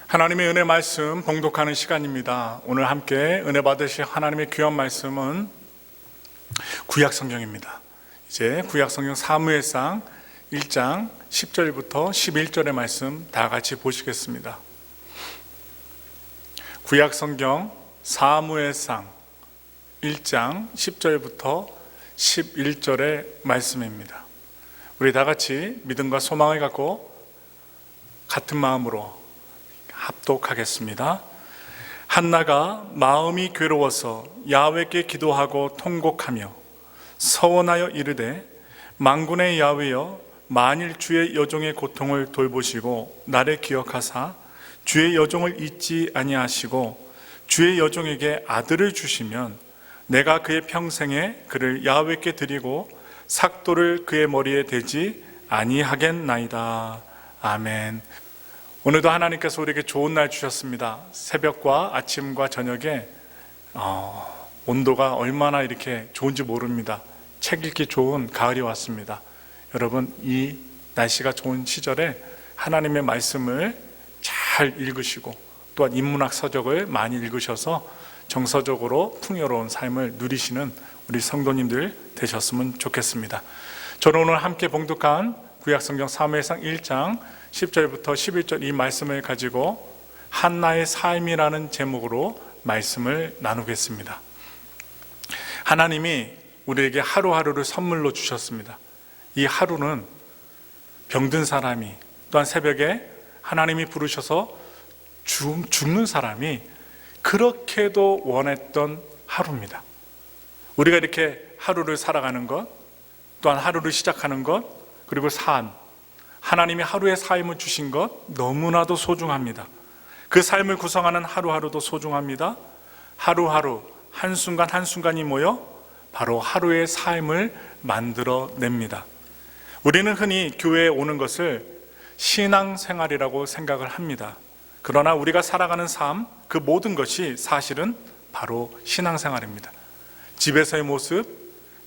하나님의 은혜 말씀 봉독하는 시간입니다. 오늘 함께 은혜 받으실 하나님의 귀한 말씀은 구약 성경입니다. 이제 구약 성경 사무엘상 1장 10절부터 11절의 말씀 다 같이 보시겠습니다. 구약 성경 사무엘상 1장 10절부터 11절의 말씀입니다. 우리 다 같이 믿음과 소망을 갖고 같은 마음으로 합독하겠습니다. 한나가 마음이 괴로워서 야훼께 기도하고 통곡하며 서원하여 이르되, 만군의 야훼여, 만일 주의 여종의 고통을 돌보시고 나를 기억하사 주의 여종을 잊지 아니하시고 주의 여종에게 아들을 주시면 내가 그의 평생에 그를 야훼께 드리고 삭도를 그의 머리에 대지 아니하겠나이다. 아멘. 오늘도 하나님께서 우리에게 좋은 날 주셨습니다. 새벽과 아침과 저녁에 온도가 얼마나 이렇게 좋은지 모릅니다. 책 읽기 좋은 가을이 왔습니다. 여러분, 이 날씨가 좋은 시절에 하나님의 말씀을 잘 읽으시고 또한 인문학 서적을 많이 읽으셔서 정서적으로 풍요로운 삶을 누리시는 우리 성도님들 되셨으면 좋겠습니다. 저는 오늘 함께 봉독한 구약성경 사무엘상 1장 10절부터 11절 이 말씀을 가지고 한나의 삶이라는 제목으로 말씀을 나누겠습니다. 하나님이 우리에게 하루하루를 선물로 주셨습니다. 이 하루는 병든 사람이, 또한 새벽에 하나님이 부르셔서 죽는 사람이 그렇게도 원했던 하루입니다. 우리가 이렇게 하루를 살아가는 것, 또한 하루를 시작하는 것, 그리고 하나님이 하루의 삶을 주신 것 너무나도 소중합니다. 그 삶을 구성하는 하루하루도 소중합니다. 하루하루 한순간 한순간이 모여 바로 하루의 삶을 만들어냅니다. 우리는 흔히 교회에 오는 것을 신앙생활이라고 생각을 합니다. 그러나 우리가 살아가는 삶, 그 모든 것이 사실은 바로 신앙생활입니다. 집에서의 모습,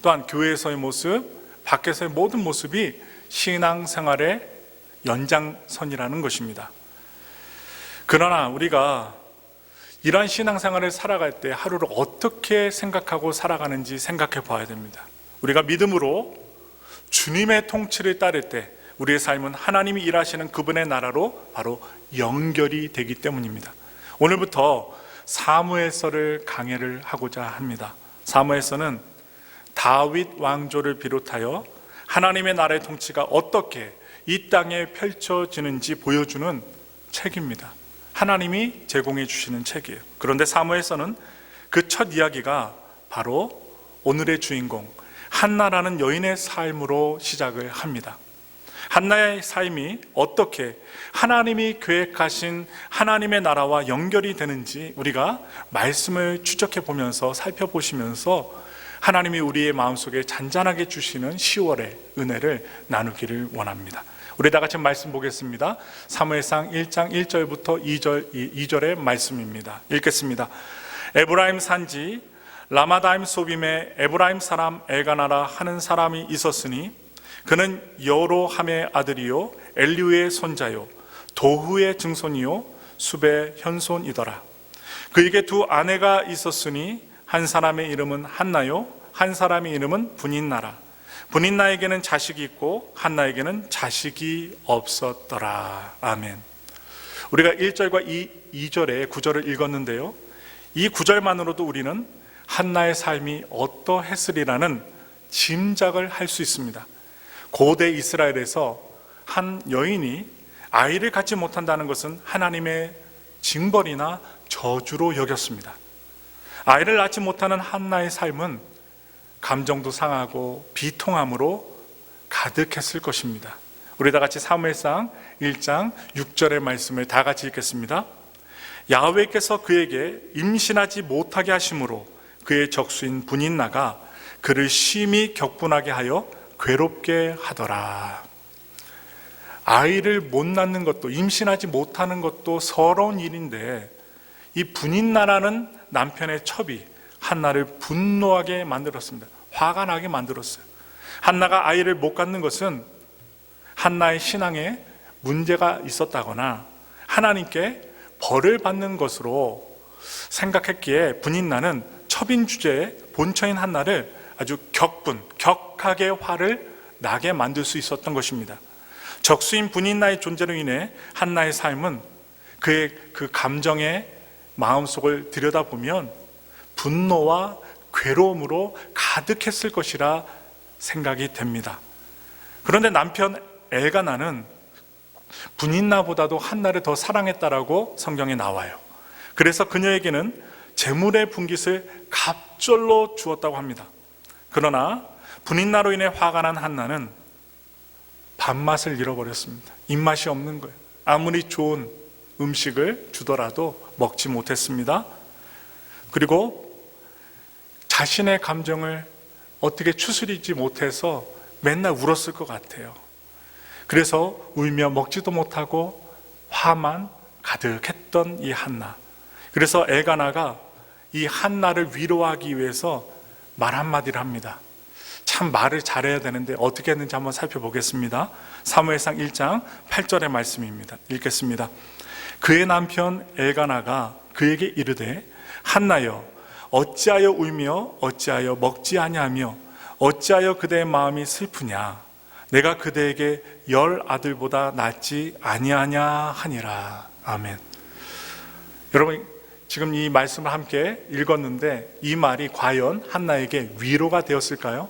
또한 교회에서의 모습, 밖에서의 모든 모습이 신앙생활의 연장선이라는 것입니다. 그러나 우리가 이러한 신앙생활을 살아갈 때 하루를 어떻게 생각하고 살아가는지 생각해 봐야 됩니다. 우리가 믿음으로 주님의 통치를 따를 때 우리의 삶은 하나님이 일하시는 그분의 나라로 바로 연결이 되기 때문입니다. 오늘부터 사무엘서를 강해를 하고자 합니다. 사무엘서는 다윗 왕조를 비롯하여 하나님의 나라의 통치가 어떻게 이 땅에 펼쳐지는지 보여주는 책입니다. 하나님이 제공해 주시는 책이에요. 그런데 사무엘서는 그 첫 이야기가 바로 오늘의 주인공 한나라는 여인의 삶으로 시작을 합니다. 한나의 삶이 어떻게 하나님이 계획하신 하나님의 나라와 연결이 되는지 우리가 말씀을 추적해 보면서 살펴보시면서 하나님이 우리의 마음속에 잔잔하게 주시는 10월의 은혜를 나누기를 원합니다. 우리 다 같이 말씀 보겠습니다. 사무엘상 1장 1절부터 2절의 말씀입니다. 읽겠습니다. 에브라임 산지 라마다임 소빔에 에브라임 사람 엘가나라 하는 사람이 있었으니 그는 여로함의 아들이요 엘리우의 손자요 도후의 증손이요 숲의 현손이더라. 그에게 두 아내가 있었으니 한 사람의 이름은 한나요 한 사람의 이름은 분인나라. 분인나에게는 자식이 있고 한나에게는 자식이 없었더라. 아멘. 우리가 1절과 2절의 9절을 읽었는데요, 이 9절만으로도 우리는 한나의 삶이 어떠했으리라는 짐작을 할 수 있습니다. 고대 이스라엘에서 한 여인이 아이를 갖지 못한다는 것은 하나님의 징벌이나 저주로 여겼습니다. 아이를 낳지 못하는 한나의 삶은 감정도 상하고 비통함으로 가득했을 것입니다. 우리 다 같이 사무엘상 1장 6절의 말씀을 다 같이 읽겠습니다. 야훼께서 그에게 임신하지 못하게 하심으로 그의 적수인 분인나가 그를 심히 격분하게 하여 괴롭게 하더라. 아이를 못 낳는 것도, 임신하지 못하는 것도 서러운 일인데 이 분인나라는 남편의 첩이 한나를 분노하게 만들었습니다. 화가 나게 만들었어요. 한나가 아이를 못 갖는 것은 한나의 신앙에 문제가 있었다거나 하나님께 벌을 받는 것으로 생각했기에 분인나는 첩인 주제의 본처인 한나를 아주 격하게 화를 나게 만들 수 있었던 것입니다. 적수인 분인나의 존재로 인해 한나의 삶은 그의 그 감정의 마음속을 들여다보면 분노와 괴로움으로 가득했을 것이라 생각이 됩니다. 그런데 남편 엘가나는 분인나보다도 한나를 더 사랑했다라고 성경에 나와요. 그래서 그녀에게는 재물의 분깃을 갑절로 주었다고 합니다. 그러나 분인나로 인해 화가 난 한나는 밥맛을 잃어버렸습니다. 입맛이 없는 거예요. 아무리 좋은 음식을 주더라도 먹지 못했습니다. 그리고 자신의 감정을 어떻게 추스리지 못해서 맨날 울었을 것 같아요. 그래서 울며 먹지도 못하고 화만 가득했던 이 한나. 그래서 엘가나가 이 한나를 위로하기 위해서 말 한마디를 합니다. 참 말을 잘해야 되는데 어떻게 했는지 한번 살펴보겠습니다. 사무엘상 1장 8절의 말씀입니다. 읽겠습니다. 그의 남편 엘가나가 그에게 이르되 한나여 어찌하여 울며 어찌하여 먹지 아니하며 어찌하여 그대의 마음이 슬프냐 내가 그대에게 10 아들보다 낫지 아니하냐 하니라. 아멘. 여러분 지금 이 말씀을 함께 읽었는데 이 말이 과연 한나에게 위로가 되었을까요?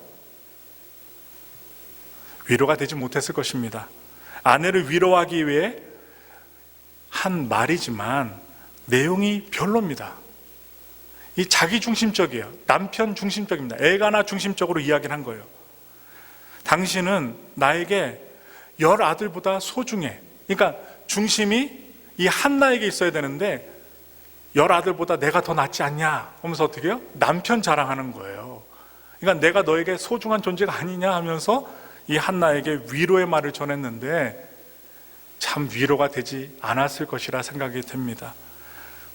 위로가 되지 못했을 것입니다. 아내를 위로하기 위해 한 말이지만 내용이 별로입니다. 이 자기 중심적이에요. 남편 중심적입니다. 엘가나 중심적으로 이야기를 한 거예요. 당신은 나에게 10 아들보다 소중해. 그러니까 중심이 이 한나에게 있어야 되는데 10 아들보다 내가 더 낫지 않냐 하면서 어떻게 해요? 남편 자랑하는 거예요. 그러니까 내가 너에게 소중한 존재가 아니냐 하면서 이 한나에게 위로의 말을 전했는데 참 위로가 되지 않았을 것이라 생각이 됩니다.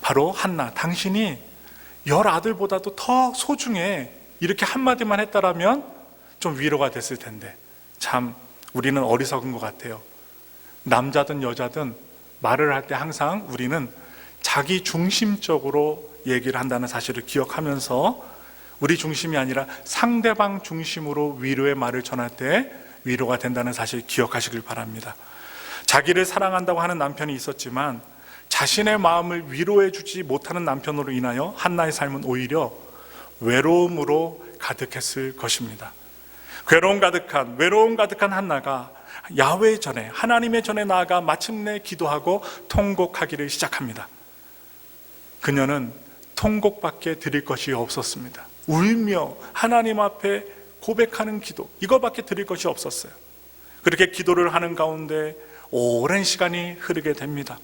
바로 한나, 당신이 10 아들보다도 더 소중해 이렇게 한마디만 했다라면 좀 위로가 됐을 텐데 참 우리는 어리석은 것 같아요. 남자든 여자든 말을 할 때 항상 우리는 자기 중심적으로 얘기를 한다는 사실을 기억하면서 우리 중심이 아니라 상대방 중심으로 위로의 말을 전할 때 위로가 된다는 사실 기억하시길 바랍니다. 자기를 사랑한다고 하는 남편이 있었지만 자신의 마음을 위로해 주지 못하는 남편으로 인하여 한나의 삶은 오히려 외로움으로 가득했을 것입니다. 외로움 가득한 한나가 야훼 전에, 하나님의 전에 나아가 마침내 기도하고 통곡하기를 시작합니다. 그녀는 통곡밖에 드릴 것이 없었습니다. 울며 하나님 앞에 고백하는 기도, 이거밖에 드릴 것이 없었어요. 그렇게 기도를 하는 가운데 오랜 시간이 흐르게 됩니다.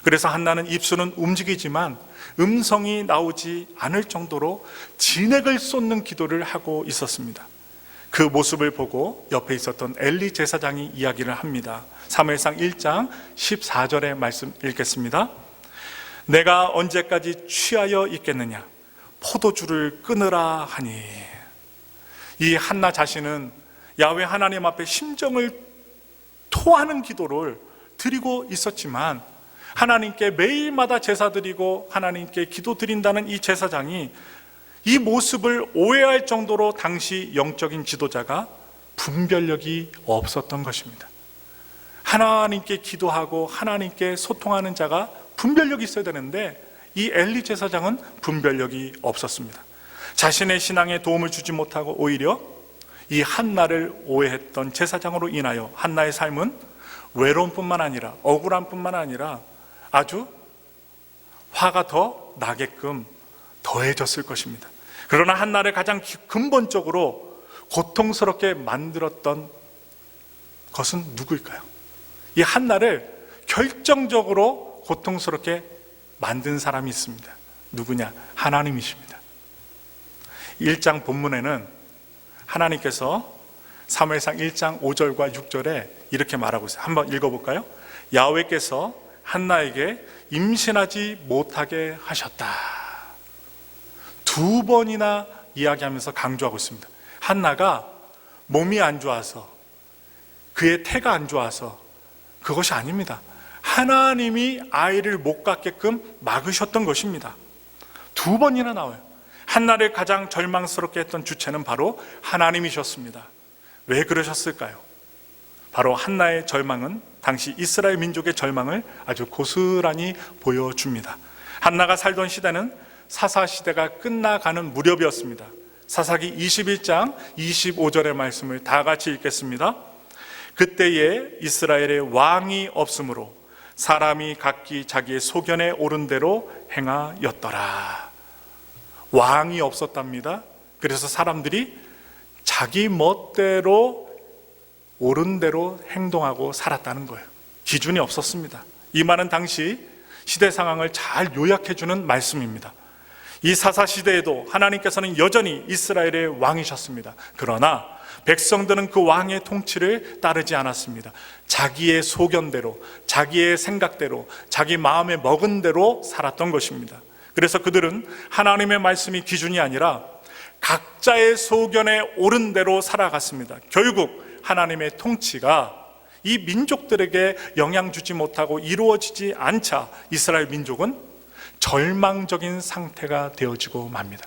그래서 한나는 입술은 움직이지만 음성이 나오지 않을 정도로 진액을 쏟는 기도를 하고 있었습니다. 그 모습을 보고 옆에 있었던 엘리 제사장이 이야기를 합니다. 사무엘상 1장 14절의 말씀 읽겠습니다. 내가 언제까지 취하여 있겠느냐 포도주를 끊으라 하니. 이 한나 자신은 야훼 하나님 앞에 심정을 토하는 기도를 드리고 있었지만 하나님께 매일마다 제사 드리고 하나님께 기도 드린다는 이 제사장이 이 모습을 오해할 정도로 당시 영적인 지도자가 분별력이 없었던 것입니다. 하나님께 기도하고 하나님께 소통하는 자가 분별력이 있어야 되는데 이 엘리 제사장은 분별력이 없었습니다. 자신의 신앙에 도움을 주지 못하고 오히려 이 한나를 오해했던 제사장으로 인하여 한나의 삶은 외로움뿐만 아니라 억울함뿐만 아니라 아주 화가 더 나게끔 더해졌을 것입니다. 그러나 한나를 가장 근본적으로 고통스럽게 만들었던 것은 누구일까요? 이 한나를 결정적으로 고통스럽게 만든 사람이 있습니다. 누구냐? 하나님이십니다. 1장 본문에는 하나님께서 사무엘상 1장 5절과 6절에 이렇게 말하고 있어요. 한번 읽어볼까요? 야훼께서 한나에게 임신하지 못하게 하셨다. 2번이나 이야기하면서 강조하고 있습니다. 한나가 몸이 안 좋아서, 그의 태가 안 좋아서 그것이 아닙니다. 하나님이 아이를 못 갖게끔 막으셨던 것입니다. 2번이나 나와요. 한나를 가장 절망스럽게 했던 주체는 바로 하나님이셨습니다. 왜 그러셨을까요? 바로 한나의 절망은 당시 이스라엘 민족의 절망을 아주 고스란히 보여줍니다. 한나가 살던 시대는 사사시대가 끝나가는 무렵이었습니다. 사사기 21장 25절의 말씀을 다 같이 읽겠습니다. 그때에 이스라엘의 왕이 없으므로 사람이 각기 자기의 소견에 오른 대로 행하였더라. 왕이 없었답니다. 그래서 사람들이 자기 멋대로 옳은 대로 행동하고 살았다는 거예요. 기준이 없었습니다. 이 말은 당시 시대 상황을 잘 요약해주는 말씀입니다. 이 사사시대에도 하나님께서는 여전히 이스라엘의 왕이셨습니다. 그러나 백성들은 그 왕의 통치를 따르지 않았습니다. 자기의 소견대로, 자기의 생각대로, 자기 마음에 먹은 대로 살았던 것입니다. 그래서 그들은 하나님의 말씀이 기준이 아니라 각자의 소견에 옳은 대로 살아갔습니다. 결국 하나님의 통치가 이 민족들에게 영향 주지 못하고 이루어지지 않자 이스라엘 민족은 절망적인 상태가 되어지고 맙니다.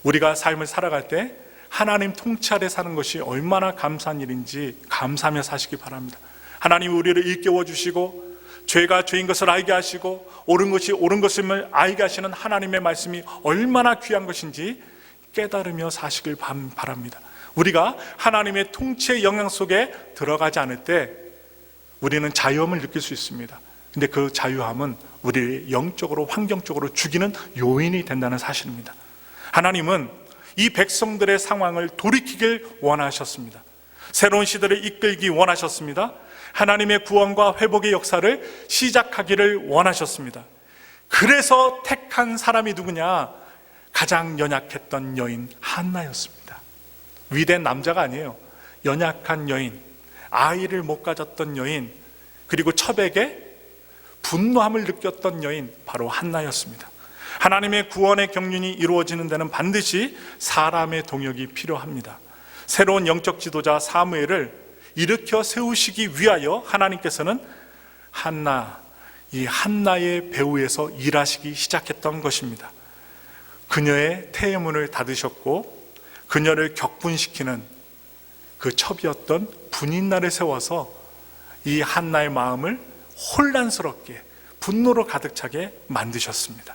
우리가 삶을 살아갈 때 하나님 통치 아래 사는 것이 얼마나 감사한 일인지 감사하며 사시기 바랍니다. 하나님이 우리를 일깨워 주시고 죄가 죄인 것을 알게 하시고 옳은 것이 옳은 것임을 알게 하시는 하나님의 말씀이 얼마나 귀한 것인지 깨달으며 사시길 바랍니다. 우리가 하나님의 통치의 영향 속에 들어가지 않을 때 우리는 자유함을 느낄 수 있습니다. 근데 그 자유함은 우리를 영적으로 환경적으로 죽이는 요인이 된다는 사실입니다. 하나님은 이 백성들의 상황을 돌이키길 원하셨습니다. 새로운 시대를 이끌기 원하셨습니다. 하나님의 구원과 회복의 역사를 시작하기를 원하셨습니다. 그래서 택한 사람이 누구냐? 가장 연약했던 여인 한나였습니다. 위대한 남자가 아니에요. 연약한 여인, 아이를 못 가졌던 여인, 그리고 첩에게 분노함을 느꼈던 여인, 바로 한나였습니다. 하나님의 구원의 경륜이 이루어지는 데는 반드시 사람의 동역이 필요합니다. 새로운 영적 지도자 사무엘을 일으켜 세우시기 위하여 하나님께서는 이 한나의 배후에서 일하시기 시작했던 것입니다. 그녀의 태문을 닫으셨고 그녀를 격분시키는 그 첩이었던 분인날을 세워서 이 한나의 마음을 혼란스럽게 분노로 가득 차게 만드셨습니다.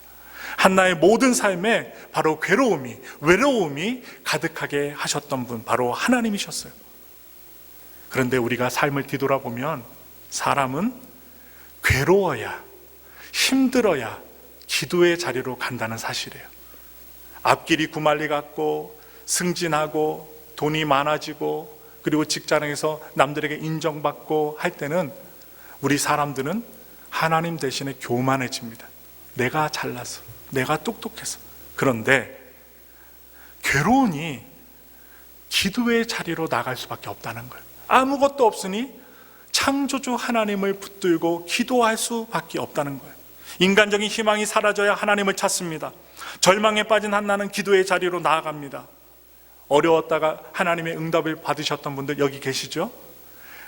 한나의 모든 삶에 바로 괴로움이, 외로움이 가득하게 하셨던 분, 바로 하나님이셨어요. 그런데 우리가 삶을 뒤돌아보면 사람은 괴로워야, 힘들어야 기도의 자리로 간다는 사실이에요. 앞길이 구말리 같고 승진하고 돈이 많아지고 그리고 직장에서 남들에게 인정받고 할 때는 우리 사람들은 하나님 대신에 교만해집니다. 내가 잘나서, 내가 똑똑해서. 그런데 괴로우니 기도의 자리로 나갈 수밖에 없다는 거예요. 아무것도 없으니 창조주 하나님을 붙들고 기도할 수밖에 없다는 거예요. 인간적인 희망이 사라져야 하나님을 찾습니다. 절망에 빠진 한나는 기도의 자리로 나아갑니다. 어려웠다가 하나님의 응답을 받으셨던 분들 여기 계시죠?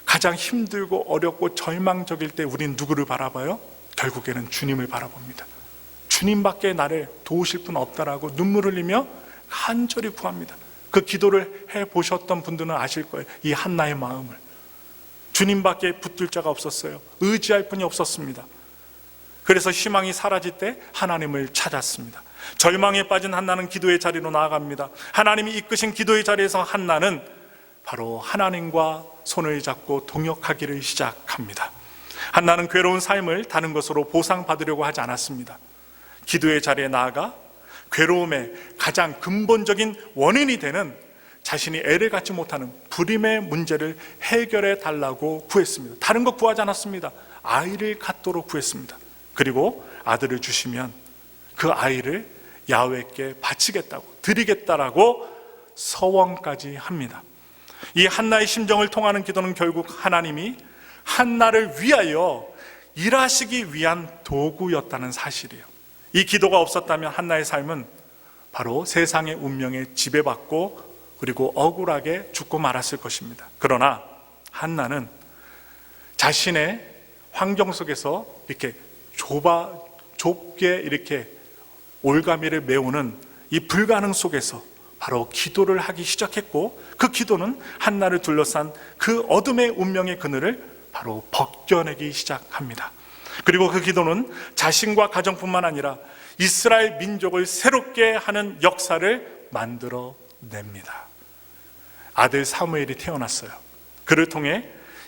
가장 힘들고 어렵고 절망적일 때 우린 누구를 바라봐요? 결국에는 주님을 바라봅니다. 주님밖에 나를 도우실 분 없다라고 눈물을 흘리며 간절히 구합니다. 그 기도를 해보셨던 분들은 아실 거예요. 이 한나의 마음을. 주님밖에 붙들 자가 없었어요. 의지할 분이 없었습니다. 그래서 희망이 사라질 때 하나님을 찾았습니다. 절망에 빠진 한나는 기도의 자리로 나아갑니다. 하나님이 이끄신 기도의 자리에서 한나는 바로 하나님과 손을 잡고 동역하기를 시작합니다. 한나는 괴로운 삶을 다른 것으로 보상받으려고 하지 않았습니다. 기도의 자리에 나아가 괴로움의 가장 근본적인 원인이 되는 자신이 애를 갖지 못하는 불임의 문제를 해결해 달라고 구했습니다. 다른 거 구하지 않았습니다. 아이를 갖도록 구했습니다. 그리고 아들을 주시면 그 아이를 야훼께 바치겠다고, 드리겠다라고 서원까지 합니다. 이 한나의 심정을 통하는 기도는 결국 하나님이 한나를 위하여 일하시기 위한 도구였다는 사실이에요. 이 기도가 없었다면 한나의 삶은 바로 세상의 운명에 지배받고 그리고 억울하게 죽고 말았을 것입니다. 그러나 한나는 자신의 환경 속에서 이렇게 좁게 이렇게 올가미를 메우는 이 불가능 속에서 바로 기도를 하기 시작했고, 그 기도는 한나를 둘러싼 그 어둠의 운명의 그늘을 바로 벗겨내기 시작합니다. 그리고 그 기도는 자신과 가정뿐만 아니라 이스라엘 민족을 새롭게 하는 역사를 만들어냅니다. 아들 사무엘이 태어났어요. 그를 통해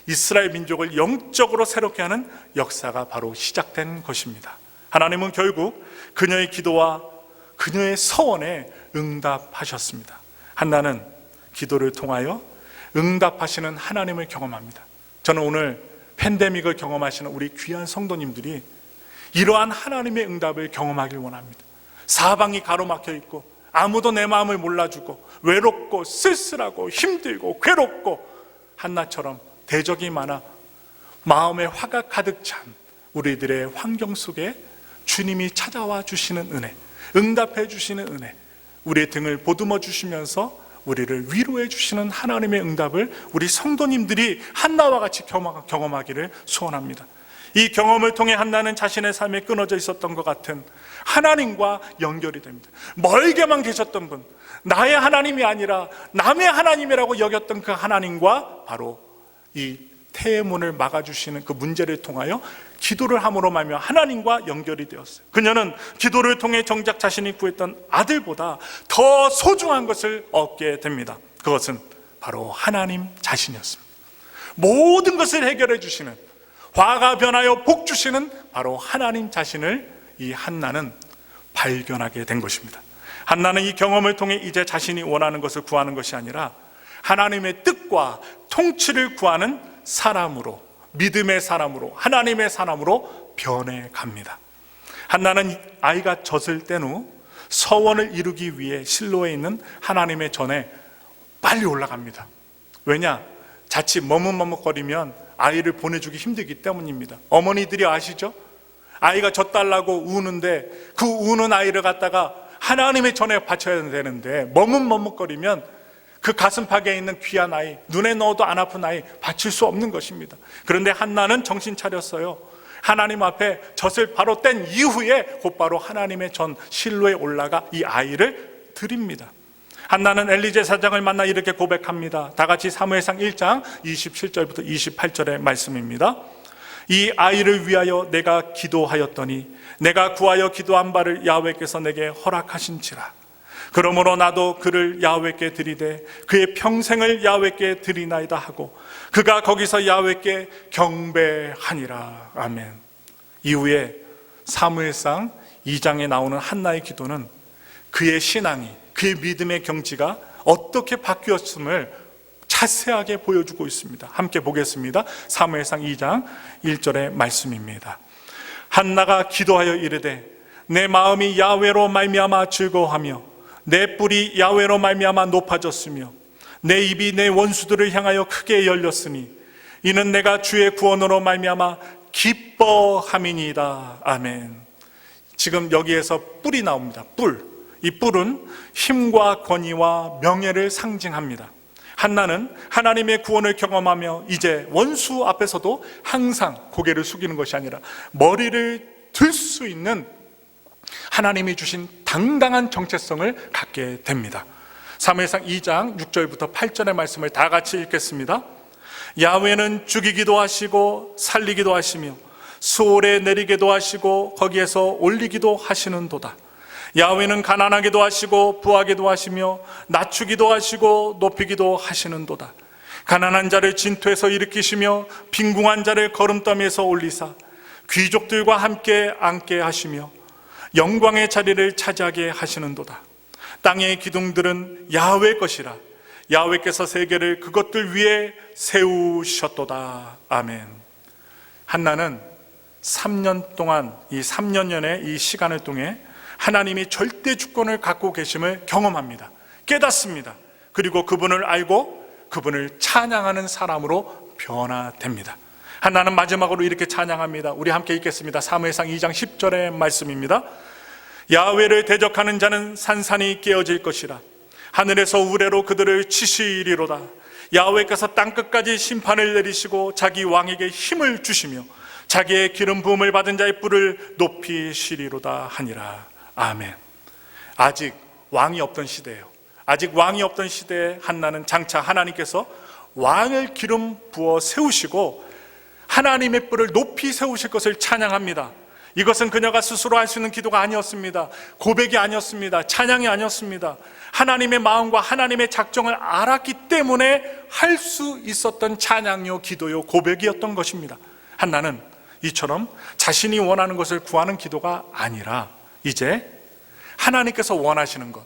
이스라엘 민족을 영적으로 새롭게 하는 역사가 바로 시작된 것입니다. 하나님은 결국 그녀의 기도와 그녀의 서원에 응답하셨습니다. 한나는 기도를 통하여 응답하시는 하나님을 경험합니다. 저는 오늘 팬데믹을 경험하시는 우리 귀한 성도님들이 이러한 하나님의 응답을 경험하길 원합니다. 사방이 가로막혀 있고 아무도 내 마음을 몰라주고 외롭고 쓸쓸하고 힘들고 괴롭고 한나처럼 대적이 많아 마음에 화가 가득 찬 우리들의 환경 속에 주님이 찾아와 주시는 은혜, 응답해 주시는 은혜, 우리의 등을 보듬어 주시면서 우리를 위로해 주시는 하나님의 응답을 우리 성도님들이 한나와 같이 경험하기를 소원합니다. 이 경험을 통해 한나는 자신의 삶에 끊어져 있었던 것 같은 하나님과 연결이 됩니다. 멀게만 계셨던 분, 나의 하나님이 아니라 남의 하나님이라고 여겼던 그 하나님과 바로 이 태의 문을 막아주시는 그 문제를 통하여 기도를 함으로 말미암아 하나님과 연결이 되었어요. 그녀는 기도를 통해 정작 자신이 구했던 아들보다 더 소중한 것을 얻게 됩니다. 그것은 바로 하나님 자신이었습니다. 모든 것을 해결해 주시는, 화가 변하여 복 주시는 바로 하나님 자신을 이 한나는 발견하게 된 것입니다. 한나는 이 경험을 통해 이제 자신이 원하는 것을 구하는 것이 아니라 하나님의 뜻과 통치를 구하는 사람으로, 믿음의 사람으로, 하나님의 사람으로 변해갑니다. 한나는 아이가 젖을 뗀 후 서원을 이루기 위해 실로에 있는 하나님의 전에 빨리 올라갑니다. 왜냐? 자칫 머뭇머뭇거리면 아이를 보내주기 힘들기 때문입니다. 어머니들이 아시죠? 아이가 젖달라고 우는데 그 우는 아이를 갖다가 하나님의 전에 바쳐야 되는데 머뭇머뭇거리면 그 가슴팍에 있는 귀한 아이, 눈에 넣어도 안 아픈 아이 바칠 수 없는 것입니다. 그런데 한나는 정신 차렸어요. 하나님 앞에 젖을 바로 뗀 이후에 곧바로 하나님의 전 실로에 올라가 이 아이를 드립니다. 한나는 엘리 제사장을 만나 이렇게 고백합니다. 다 같이 사무엘상 1장 27절부터 28절의 말씀입니다. 이 아이를 위하여 내가 기도하였더니 내가 구하여 기도한 바를 야훼께서 내게 허락하신지라. 그러므로 나도 그를 야훼께 드리되 그의 평생을 야훼께 드리나이다 하고 그가 거기서 야훼께 경배하니라. 아멘. 이후에 사무엘상 2장에 나오는 한나의 기도는 그의 신앙이, 그의 믿음의 경지가 어떻게 바뀌었음을 자세하게 보여주고 있습니다. 함께 보겠습니다. 사무엘상 2장 1절의 말씀입니다. 한나가 기도하여 이르되 내 마음이 야훼로 말미암아 즐거워하며 내 뿔이 야훼로 말미암아 높아졌으며 내 입이 내 원수들을 향하여 크게 열렸으니 이는 내가 주의 구원으로 말미암아 기뻐함이니이다. 아멘. 지금 여기에서 뿔이 나옵니다. 뿔. 이 뿔은 힘과 권위와 명예를 상징합니다. 한나는 하나님의 구원을 경험하며 이제 원수 앞에서도 항상 고개를 숙이는 것이 아니라 머리를 들 수 있는 하나님이 주신 당당한 정체성을 갖게 됩니다. 사무엘상 2장 6절부터 8절의 말씀을 다 같이 읽겠습니다. 야훼는 죽이기도 하시고 살리기도 하시며 수월에 내리기도 하시고 거기에서 올리기도 하시는도다. 야훼는 가난하기도 하시고 부하기도 하시며 낮추기도 하시고 높이기도 하시는도다. 가난한 자를 진토에서 일으키시며 빈궁한 자를 거름더미에서 올리사 귀족들과 함께 앉게 하시며 영광의 자리를 차지하게 하시는도다. 땅의 기둥들은 야훼 것이라 야훼께서 세계를 그것들 위에 세우셨도다. 아멘. 한나는 3년 동안, 이 3년년의 이 시간을 통해 하나님이 절대 주권을 갖고 계심을 경험합니다. 깨닫습니다. 그리고 그분을 알고 그분을 찬양하는 사람으로 변화됩니다. 한나는 마지막으로 이렇게 찬양합니다. 우리 함께 읽겠습니다. 사무엘상 2장 10절의 말씀입니다. 야훼를 대적하는 자는 산산이 깨어질 것이라. 하늘에서 우레로 그들을 치시리로다. 야훼께서 땅끝까지 심판을 내리시고 자기 왕에게 힘을 주시며 자기의 기름 부음을 받은 자의 뿔을 높이시리로다 하니라. 아멘. 아직 왕이 없던 시대예요. 아직 왕이 없던 시대에 한나는 장차 하나님께서 왕을 기름 부어 세우시고 하나님의 뿔을 높이 세우실 것을 찬양합니다. 이것은 그녀가 스스로 할 수 있는 기도가 아니었습니다. 고백이 아니었습니다. 찬양이 아니었습니다. 하나님의 마음과 하나님의 작정을 알았기 때문에 할 수 있었던 찬양요, 기도요, 고백이었던 것입니다. 한나는 이처럼 자신이 원하는 것을 구하는 기도가 아니라 이제 하나님께서 원하시는 것,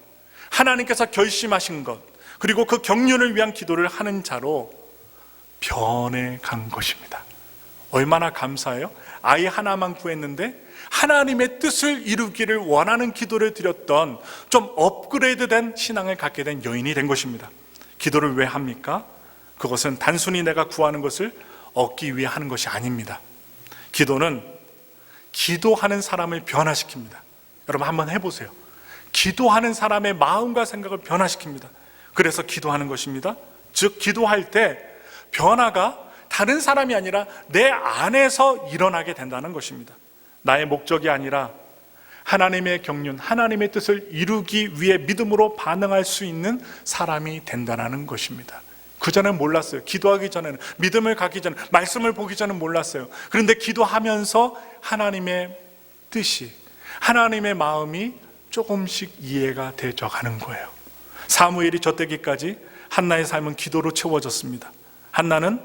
하나님께서 결심하신 것, 그리고 그 경륜을 위한 기도를 하는 자로 변해간 것입니다. 얼마나 감사해요? 아이 하나만 구했는데 하나님의 뜻을 이루기를 원하는 기도를 드렸던 좀 업그레이드된 신앙을 갖게 된 여인이 된 것입니다. 기도를 왜 합니까? 그것은 단순히 내가 구하는 것을 얻기 위해 하는 것이 아닙니다. 기도는 기도하는 사람을 변화시킵니다. 여러분 한번 해보세요. 기도하는 사람의 마음과 생각을 변화시킵니다. 그래서 기도하는 것입니다. 즉 기도할 때 변화가 다른 사람이 아니라 내 안에서 일어나게 된다는 것입니다. 나의 목적이 아니라 하나님의 경륜, 하나님의 뜻을 이루기 위해 믿음으로 반응할 수 있는 사람이 된다는 것입니다. 그전엔 몰랐어요. 기도하기 전에는, 믿음을 갖기 전에, 말씀을 보기 전에는 몰랐어요. 그런데 기도하면서 하나님의 뜻이, 하나님의 마음이 조금씩 이해가 되어 가는 거예요. 사무엘이 젖되기까지 한나의 삶은 기도로 채워졌습니다. 한나는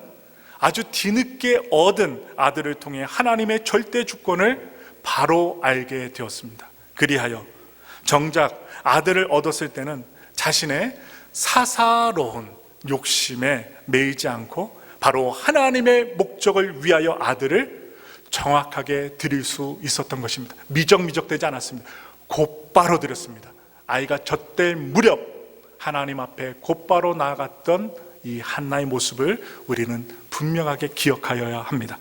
아주 뒤늦게 얻은 아들을 통해 하나님의 절대 주권을 바로 알게 되었습니다. 그리하여 정작 아들을 얻었을 때는 자신의 사사로운 욕심에 매이지 않고 바로 하나님의 목적을 위하여 아들을 정확하게 드릴 수 있었던 것입니다. 미적미적되지 않았습니다. 곧바로 드렸습니다. 아이가 젖될 무렵 하나님 앞에 곧바로 나아갔던 이 한나의 모습을 우리는 분명하게 기억하여야 합니다.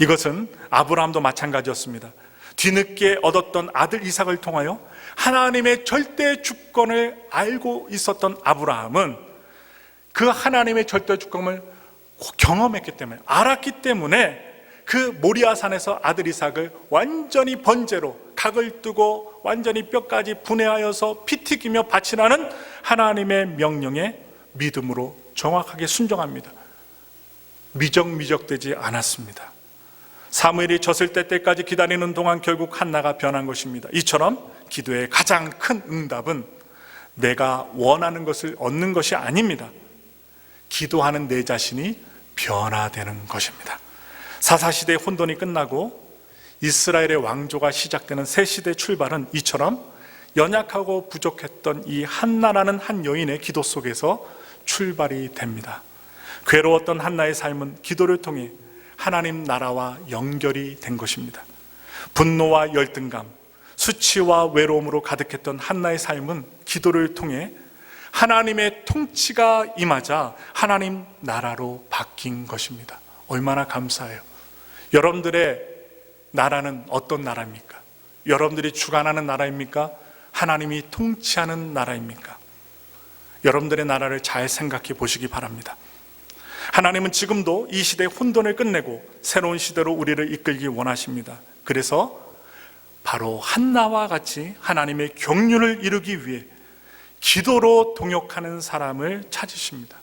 이것은 아브라함도 마찬가지였습니다. 뒤늦게 얻었던 아들 이삭을 통하여 하나님의 절대 주권을 알고 있었던 아브라함은 그 하나님의 절대 주권을 경험했기 때문에, 알았기 때문에 그 모리아산에서 아들 이삭을 완전히 번제로 각을 뜨고 완전히 뼈까지 분해하여서 피 튀기며 바치라는 하나님의 명령에 믿음으로 정확하게 순종합니다. 미적미적되지 않았습니다. 사무엘이 젖을 때까지 기다리는 동안 결국 한나가 변한 것입니다. 이처럼 기도의 가장 큰 응답은 내가 원하는 것을 얻는 것이 아닙니다. 기도하는 내 자신이 변화되는 것입니다. 사사시대의 혼돈이 끝나고 이스라엘의 왕조가 시작되는 새 시대의 출발은 이처럼 연약하고 부족했던 이 한나라는 한 여인의 기도 속에서 출발이 됩니다. 괴로웠던 한나의 삶은 기도를 통해 하나님 나라와 연결이 된 것입니다. 분노와 열등감, 수치와 외로움으로 가득했던 한나의 삶은 기도를 통해 하나님의 통치가 임하자 하나님 나라로 바뀐 것입니다. 얼마나 감사해요. 여러분들의 나라는 어떤 나라입니까? 여러분들이 주관하는 나라입니까? 하나님이 통치하는 나라입니까? 여러분들의 나라를 잘 생각해 보시기 바랍니다. 하나님은 지금도 이 시대의 혼돈을 끝내고 새로운 시대로 우리를 이끌기 원하십니다. 그래서 바로 한나와 같이 하나님의 경륜을 이루기 위해 기도로 동역하는 사람을 찾으십니다.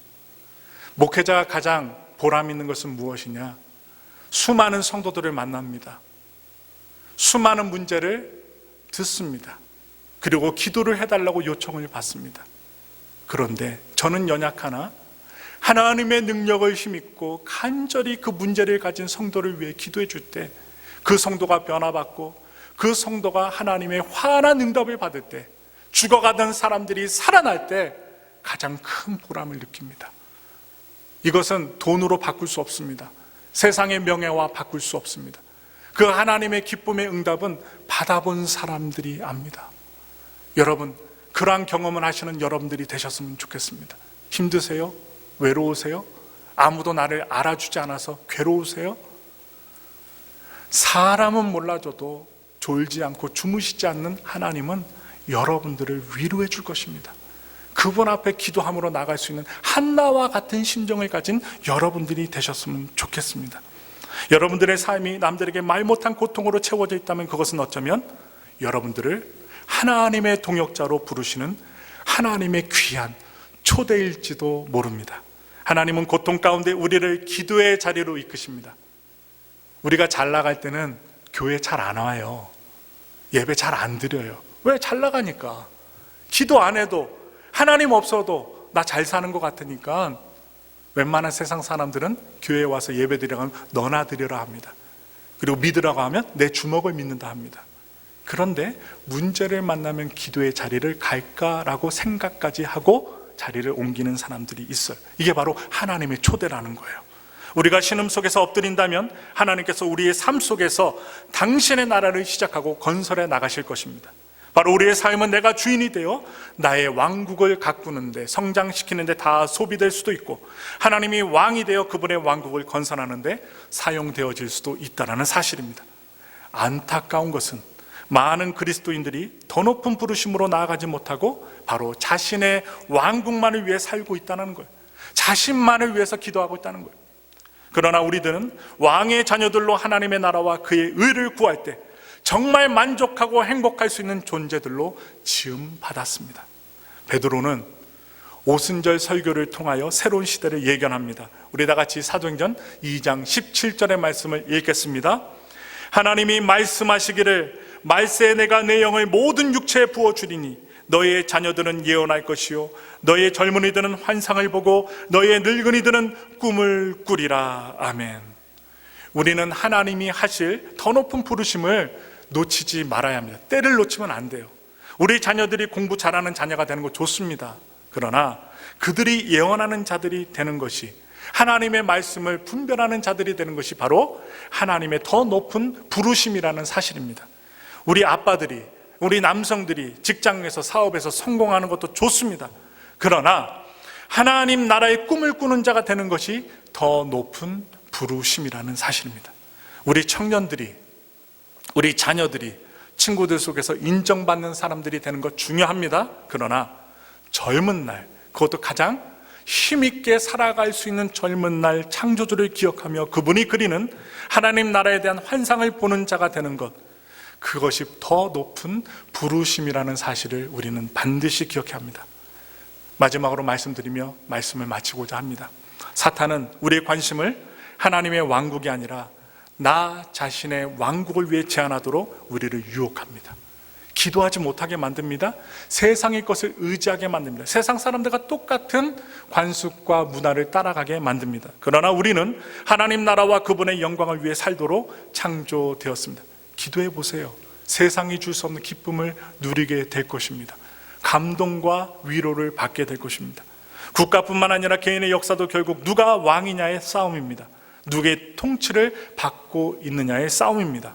목회자가 가장 보람 있는 것은 무엇이냐? 수많은 성도들을 만납니다. 수많은 문제를 듣습니다. 그리고 기도를 해달라고 요청을 받습니다. 그런데 저는 연약하나 하나님의 능력을 힘입고 간절히 그 문제를 가진 성도를 위해 기도해 줄 때 그 성도가 변화받고 그 성도가 하나님의 환한 응답을 받을 때, 죽어가던 사람들이 살아날 때 가장 큰 보람을 느낍니다. 이것은 돈으로 바꿀 수 없습니다. 세상의 명예와 바꿀 수 없습니다. 그 하나님의 기쁨의 응답은 받아본 사람들이 압니다. 여러분, 그러한 경험을 하시는 여러분들이 되셨으면 좋겠습니다. 힘드세요? 외로우세요? 아무도 나를 알아주지 않아서 괴로우세요? 사람은 몰라줘도 졸지 않고 주무시지 않는 하나님은 여러분들을 위로해 줄 것입니다. 그분 앞에 기도함으로 나갈 수 있는 한나와 같은 심정을 가진 여러분들이 되셨으면 좋겠습니다. 여러분들의 삶이 남들에게 말 못한 고통으로 채워져 있다면 그것은 어쩌면 여러분들을 하나님의 동역자로 부르시는 하나님의 귀한 초대일지도 모릅니다. 하나님은 고통 가운데 우리를 기도의 자리로 이끄십니다. 우리가 잘 나갈 때는 교회 잘 안 와요. 예배 잘 안 드려요. 왜? 잘 나가니까. 기도 안 해도, 하나님 없어도 나 잘 사는 것 같으니까 웬만한 세상 사람들은 교회에 와서 예배 드리라고 하면 너나 드리라 합니다. 그리고 믿으라고 하면 내 주먹을 믿는다 합니다. 그런데 문제를 만나면 기도의 자리를 갈까라고 생각까지 하고 자리를 옮기는 사람들이 있어요. 이게 바로 하나님의 초대라는 거예요. 우리가 신음 속에서 엎드린다면 하나님께서 우리의 삶 속에서 당신의 나라를 시작하고 건설해 나가실 것입니다. 바로 우리의 삶은 내가 주인이 되어 나의 왕국을 가꾸는데, 성장시키는데 다 소비될 수도 있고, 하나님이 왕이 되어 그분의 왕국을 건설하는데 사용되어질 수도 있다는 사실입니다. 안타까운 것은 많은 그리스도인들이 더 높은 부르심으로 나아가지 못하고 바로 자신의 왕국만을 위해 살고 있다는 거예요. 자신만을 위해서 기도하고 있다는 거예요. 그러나 우리들은 왕의 자녀들로 하나님의 나라와 그의 의를 구할 때 정말 만족하고 행복할 수 있는 존재들로 지음받았습니다. 베드로는 오순절 설교를 통하여 새로운 시대를 예견합니다. 우리 다 같이 사도행전 2장 17절의 말씀을 읽겠습니다. 하나님이 말씀하시기를 말세에 내가 내 영을 모든 육체에 부어주리니 너의 자녀들은 예언할 것이요 너의 젊은이들은 환상을 보고 너의 늙은이들은 꿈을 꾸리라. 아멘. 우리는 하나님이 하실 더 높은 부르심을 놓치지 말아야 합니다. 때를 놓치면 안 돼요. 우리 자녀들이 공부 잘하는 자녀가 되는 거 좋습니다. 그러나 그들이 예언하는 자들이 되는 것이, 하나님의 말씀을 분별하는 자들이 되는 것이 바로 하나님의 더 높은 부르심이라는 사실입니다. 우리 아빠들이, 우리 남성들이 직장에서 사업에서 성공하는 것도 좋습니다. 그러나 하나님 나라의 꿈을 꾸는 자가 되는 것이 더 높은 부르심이라는 사실입니다. 우리 청년들이, 우리 자녀들이 친구들 속에서 인정받는 사람들이 되는 것 중요합니다. 그러나 젊은 날, 그것도 가장 힘있게 살아갈 수 있는 젊은 날 창조주를 기억하며 그분이 그리는 하나님 나라에 대한 환상을 보는 자가 되는 것, 그것이 더 높은 부르심이라는 사실을 우리는 반드시 기억해야 합니다. 마지막으로 말씀드리며 말씀을 마치고자 합니다. 사탄은 우리의 관심을 하나님의 왕국이 아니라 나 자신의 왕국을 위해 제한하도록 우리를 유혹합니다. 기도하지 못하게 만듭니다. 세상의 것을 의지하게 만듭니다. 세상 사람들과 똑같은 관습과 문화를 따라가게 만듭니다. 그러나 우리는 하나님 나라와 그분의 영광을 위해 살도록 창조되었습니다. 기도해 보세요. 세상이 줄 수 없는 기쁨을 누리게 될 것입니다. 감동과 위로를 받게 될 것입니다. 국가뿐만 아니라 개인의 역사도 결국 누가 왕이냐의 싸움입니다. 누구의 통치를 받고 있느냐의 싸움입니다.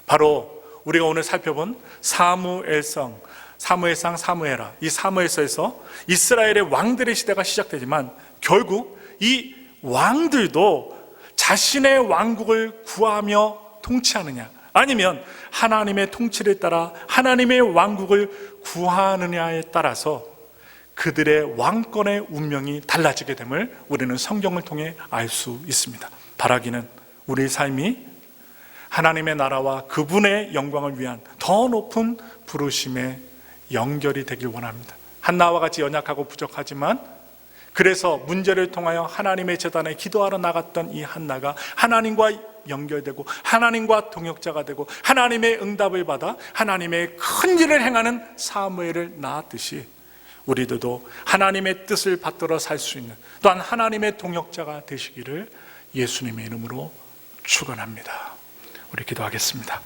바로 우리가 오늘 살펴본 사무엘상 사무엘하, 이 사무엘서에서 이스라엘의 왕들의 시대가 시작되지만 결국 이 왕들도 자신의 왕국을 구하며 통치하느냐, 아니면 하나님의 통치를 따라 하나님의 왕국을 구하느냐에 따라서 그들의 왕권의 운명이 달라지게 됨을 우리는 성경을 통해 알 수 있습니다. 바라기는 우리 삶이 하나님의 나라와 그분의 영광을 위한 더 높은 부르심에 연결이 되길 원합니다. 한나와 같이 연약하고 부족하지만 그래서 문제를 통하여 하나님의 제단에 기도하러 나갔던 이 한나가 하나님과 연결되고 하나님과 동역자가 되고 하나님의 응답을 받아 하나님의 큰 일을 행하는 사무엘을 낳았듯이 우리들도 하나님의 뜻을 받들어 살 수 있는, 또한 하나님의 동역자가 되시기를 예수님의 이름으로 축원합니다. 우리 기도하겠습니다.